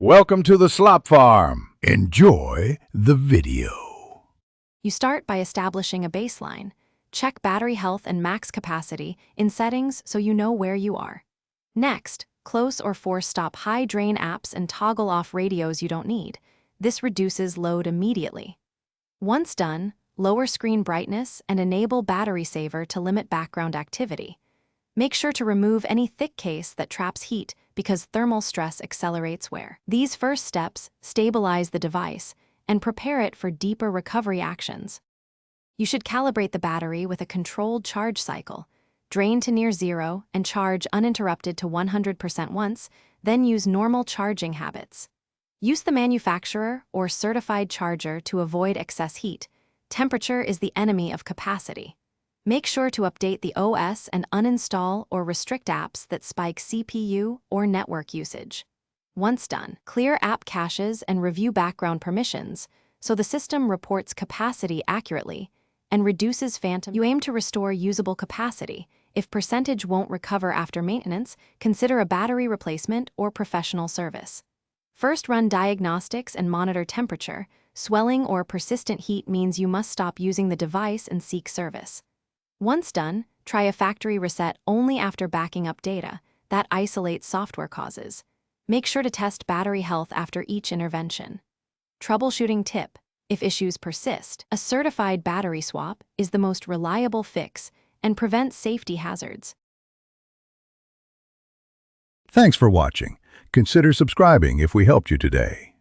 Welcome to the Slop Farm. Enjoy the video. You start by establishing a baseline. Check battery health and max capacity in settings so you know where you are. Next, close or force stop high drain apps and toggle off radios you don't need. This reduces load immediately. Once done, lower screen brightness and enable battery saver to limit background activity. Make sure to remove any thick case that traps heat because thermal stress accelerates wear. These first steps stabilize the device and prepare it for deeper recovery actions. You should calibrate the battery with a controlled charge cycle. Drain to near zero and charge uninterrupted to 100% once, then use normal charging habits. Use the manufacturer or certified charger to avoid excess heat. Temperature is the enemy of capacity. Make sure to update the OS and uninstall or restrict apps that spike CPU or network usage. Once done, clear app caches and review background permissions so the system reports capacity accurately and reduces phantom. You aim to restore usable capacity. If percentage won't recover after maintenance, consider a battery replacement or professional service. First, run diagnostics and monitor temperature. Swelling or persistent heat means you must stop using the device and seek service. Once done, try a factory reset only after backing up data. That isolates software causes. Make sure to test battery health after each intervention. Troubleshooting tip: if issues persist, a certified battery swap is the most reliable fix and prevents safety hazards. Thanks for watching. Consider subscribing if we helped you today.